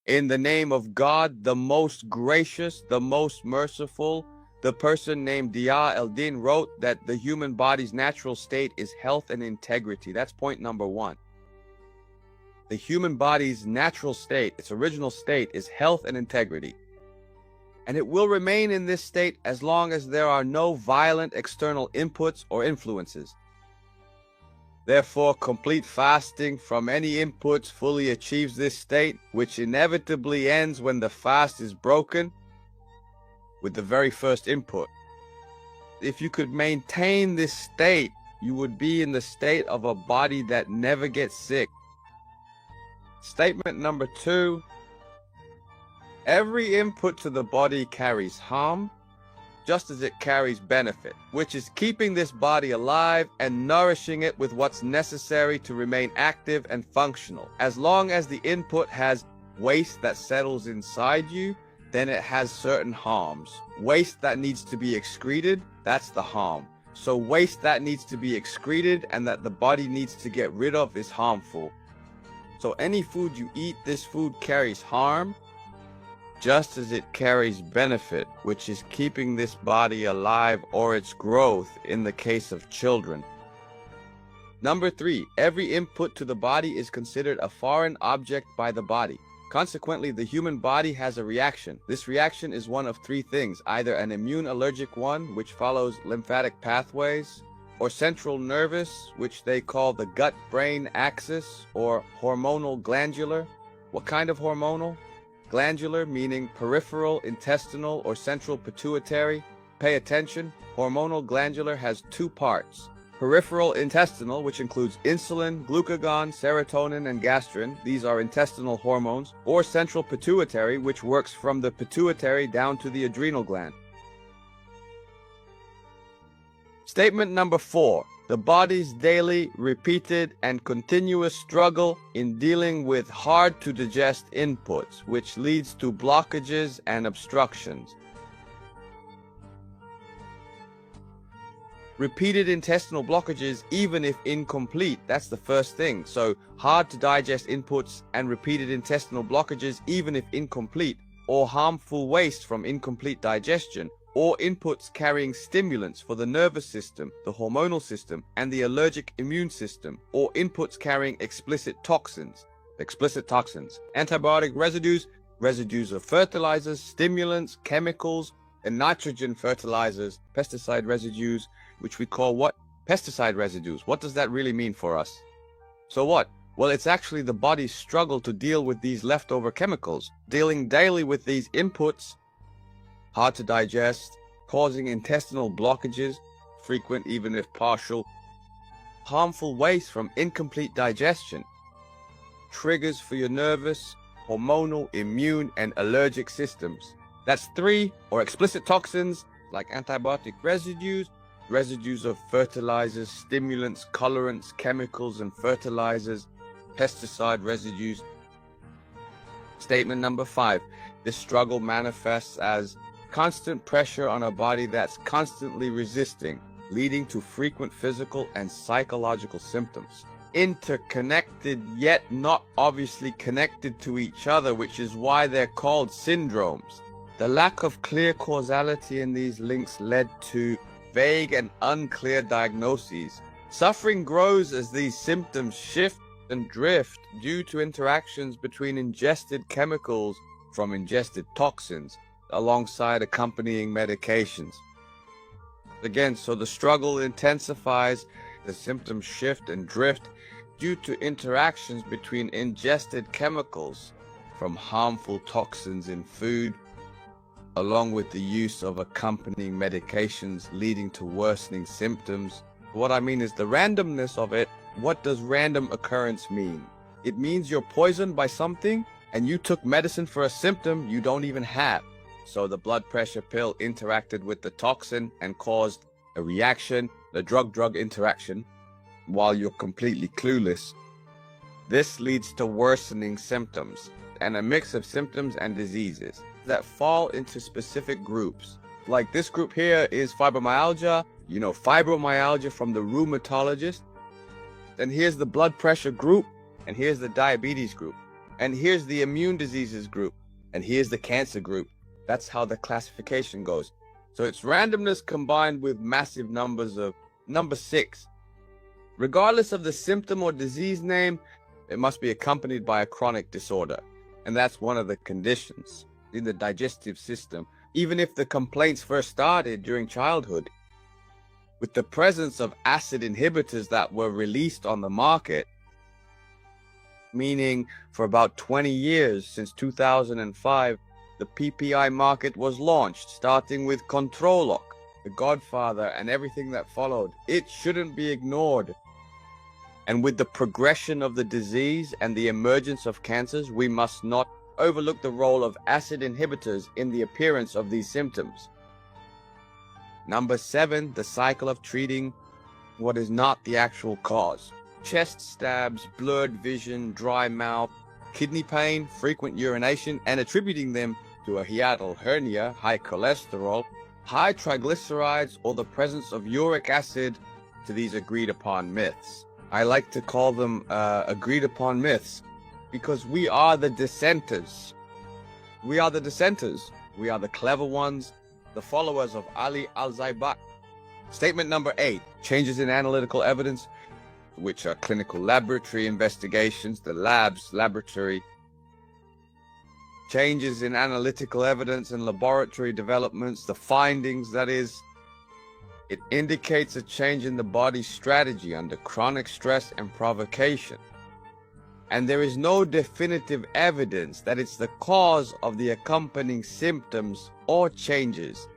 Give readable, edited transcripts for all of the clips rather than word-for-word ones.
In the name of God, the most gracious, the most merciful, the person named ضياء el-Din wrote that the human body's natural state is health and integrity. That's point number one. The human body's natural state, its original state, is health and integrity. And it will remain in this state as long as there are no violent external inputs or influences. Therefore, complete fasting from any inputs fully achieves this state, which inevitably ends when the fast is broken with the very first input. If you could maintain this state, you would be in the state of a body that never gets sick. Statement number 2. Every input to the body carries harm, just as it carries benefit, which is keeping this body alive and nourishing it with what's necessary to remain active and functional. As long as the input has waste that settles inside you, then it has certain harms. Waste that needs to be excreted, that's the harm. So waste that needs to be excreted and that the body needs to get rid of is harmful. So any food you eat, this food carries harm, just as it carries benefit, which is keeping this body alive or its growth in the case of children. Number 3, every input to the body is considered a foreign object by the body. Consequently, the human body has a reaction. This reaction is one of 3 things, either an immune allergic one, which follows lymphatic pathways, or central nervous, which they call the gut-brain axis, or hormonal glandular. What kind of hormonal? Glandular, meaning peripheral, intestinal, or central pituitary. Pay attention, hormonal glandular has 2 parts. Peripheral intestinal, which includes insulin, glucagon, serotonin, and gastrin. These are intestinal hormones. Or central pituitary, which works from the pituitary down to the adrenal gland. Statement number 4. The body's daily, repeated, and continuous struggle in dealing with hard-to-digest inputs, which leads to blockages and obstructions. Repeated intestinal blockages, even if incomplete, that's the first thing. So hard-to-digest inputs and repeated intestinal blockages, even if incomplete, or harmful waste from incomplete digestion, or inputs carrying stimulants for the nervous system, the hormonal system, and the allergic immune system, or inputs carrying explicit toxins, antibiotic residues, residues of fertilizers, stimulants, chemicals, and nitrogen fertilizers, pesticide residues, which we call what? Pesticide residues. What does that really mean for us? So what? Well, it's actually the body's struggle to deal with these leftover chemicals, dealing daily with these inputs, hard to digest, causing intestinal blockages, frequent even if partial, harmful waste from incomplete digestion, triggers for your nervous, hormonal, immune, and allergic systems. That's 3, or explicit toxins like antibiotic residues, residues of fertilizers, stimulants, colorants, chemicals, and fertilizers, pesticide residues. Statement number 5. This struggle manifests as constant pressure on a body that's constantly resisting, leading to frequent physical and psychological symptoms. Interconnected yet not obviously connected to each other, which is why they're called syndromes. The lack of clear causality in these links led to vague and unclear diagnoses. Suffering grows as these symptoms shift and drift due to interactions between ingested chemicals from ingested toxins alongside accompanying medications. Again, so the struggle intensifies, the symptoms shift and drift due to interactions between ingested chemicals from harmful toxins in food, along with the use of accompanying medications leading to worsening symptoms. What I mean is the randomness of it. What does random occurrence mean? It means you're poisoned by something and you took medicine for a symptom you don't even have. So the blood pressure pill interacted with the toxin and caused a reaction, the drug-drug interaction, while you're completely clueless. This leads to worsening symptoms and a mix of symptoms and diseases that fall into specific groups. Like this group here is fibromyalgia, fibromyalgia from the rheumatologist. Then here's the blood pressure group, and here's the diabetes group. And here's the immune diseases group. And here's the cancer group. That's how the classification goes. So it's randomness combined with massive numbers of number 6. Regardless of the symptom or disease name, it must be accompanied by a chronic disorder. And that's one of the conditions in the digestive system, even if the complaints first started during childhood. With the presence of acid inhibitors that were released on the market, meaning for about 20 years since 2005, the PPI market was launched, starting with Controloc, the Godfather, and everything that followed. It shouldn't be ignored. And with the progression of the disease and the emergence of cancers, we must not overlook the role of acid inhibitors in the appearance of these symptoms. Number 7, the cycle of treating what is not the actual cause. Chest stabs, blurred vision, dry mouth, kidney pain, frequent urination, and attributing them to a hiatal hernia, high cholesterol, high triglycerides, or the presence of uric acid to these agreed upon myths. I like to call them agreed upon myths because we are the dissenters. We are the dissenters. We are the clever ones, the followers of Ali al-Zaybak. Statement number 8, changes in analytical evidence, which are clinical laboratory investigations, the laboratory. Changes in analytical evidence and laboratory developments, the findings, that is. It indicates a change in the body's strategy under chronic stress and provocation. And there is no definitive evidence that it's the cause of the accompanying symptoms or changes.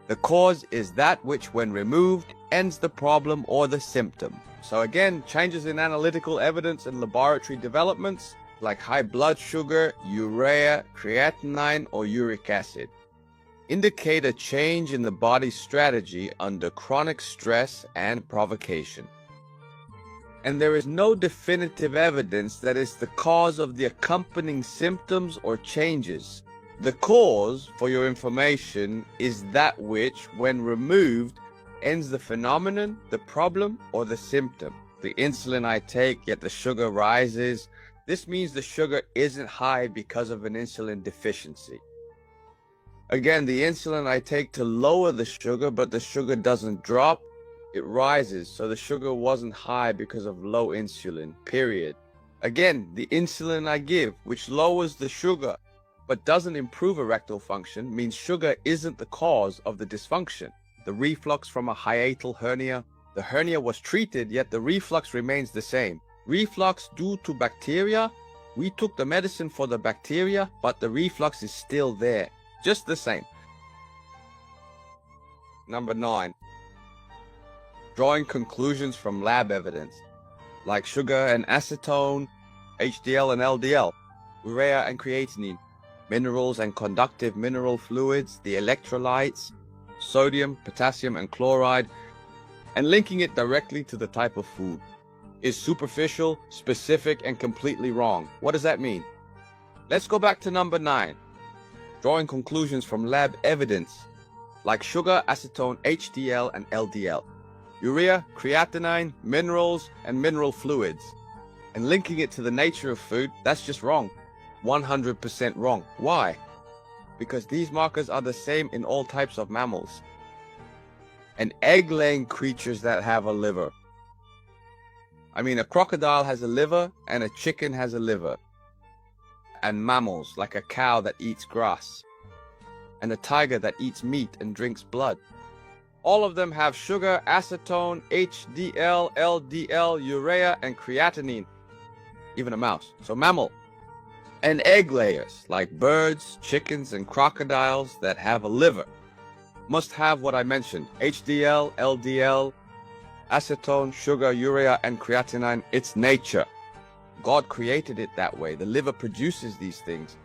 The cause is that which, when removed, ends the problem or the symptom. So again, changes in analytical evidence and laboratory developments, like high blood sugar, urea, creatinine, or uric acid, indicate a change in the body's strategy under chronic stress and provocation. And there is no definitive evidence that it's the cause of the accompanying symptoms or changes. The cause, for your information, is that which, when removed, ends the phenomenon, the problem, or the symptom. The insulin I take, yet the sugar rises. This means the sugar isn't high because of an insulin deficiency. Again, the insulin I take to lower the sugar, but the sugar doesn't drop, it rises. So the sugar wasn't high because of low insulin, period. Again, the insulin I give, which lowers the sugar, but doesn't improve erectile function, means sugar isn't the cause of the dysfunction. The reflux from a hiatal hernia, the hernia was treated, yet the reflux remains the same. Reflux due to bacteria, we took the medicine for the bacteria, but the reflux is still there. Just the same. Number 9. Drawing conclusions from lab evidence, like sugar and acetone, HDL and LDL, urea and creatinine, minerals and conductive mineral fluids, the electrolytes, sodium, potassium, and chloride, and linking it directly to the type of food, is superficial, specific, and completely wrong. What does that mean? Let's go back to number 9. Drawing conclusions from lab evidence, like sugar, acetone, HDL, and LDL, urea, creatinine, minerals, and mineral fluids, and linking it to the nature of food, that's just wrong. 100% wrong. Why? Because these markers are the same in all types of mammals and egg-laying creatures that have a liver. I mean, a crocodile has a liver and a chicken has a liver. And mammals, like a cow that eats grass, and a tiger that eats meat and drinks blood. All of them have sugar, acetone, HDL, LDL, urea, and creatinine. Even a mouse. So mammal. And egg layers, like birds, chickens, and crocodiles that have a liver, must have what I mentioned: HDL, LDL, acetone, sugar, urea, and creatinine. It's nature. God created it that way. The liver produces these things.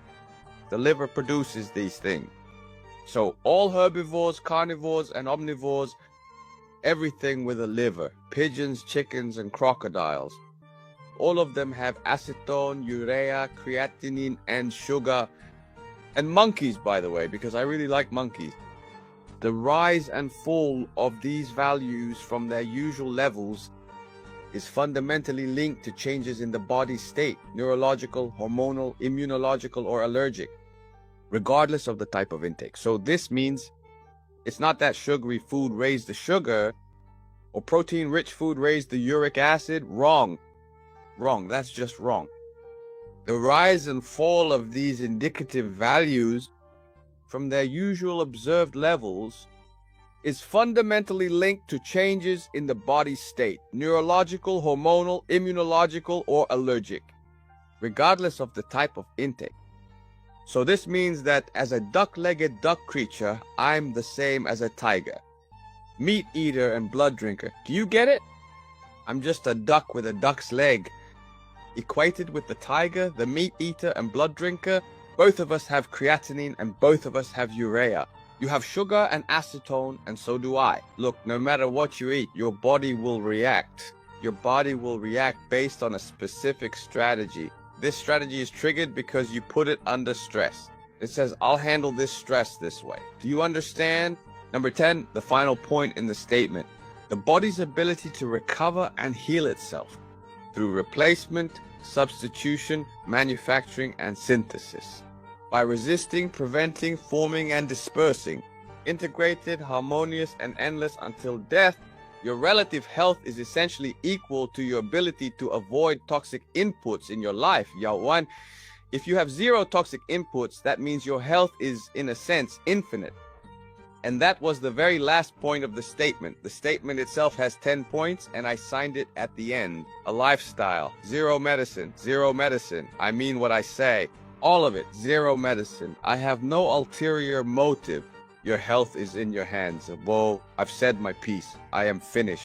The liver produces these things. So all herbivores, carnivores, and omnivores, everything with a liver, pigeons, chickens, and crocodiles, all of them have acetone, urea, creatinine, and sugar. And monkeys, by the way, because I really like monkeys. The rise and fall of these values from their usual levels is fundamentally linked to changes in the body state, neurological, hormonal, immunological, or allergic, regardless of the type of intake. So this means it's not that sugary food raised the sugar or protein-rich food raised the uric acid. Wrong. Wrong. That's just wrong. The rise and fall of these indicative values from their usual observed levels is fundamentally linked to changes in the body state, neurological, hormonal, immunological, or allergic, regardless of the type of intake. So this means that as a duck-legged duck creature, I'm the same as a tiger, meat eater and blood drinker. Do you get it? I'm just a duck with a duck's leg. Equated with the tiger, the meat eater and blood drinker, both of us have creatinine and both of us have urea. You have sugar and acetone, and so do I. Look, no matter what you eat, your body will react. Your body will react based on a specific strategy. This strategy is triggered because you put it under stress. It says, I'll handle this stress this way. Do you understand? Number 10, the final point in the statement. The body's ability to recover and heal itself through replacement, substitution, manufacturing, and synthesis. By resisting, preventing, forming, and dispersing, integrated, harmonious, and endless until death, your relative health is essentially equal to your ability to avoid toxic inputs in your life. Yawan, if you have zero toxic inputs, that means your health is, in a sense, infinite. And that was the very last point of the statement. The statement itself has 10 points, and I signed it at the end. A lifestyle, zero medicine, zero medicine. I mean what I say. All of it, zero medicine. I have no ulterior motive. Your health is in your hands. Whoa, I've said my piece. I am finished.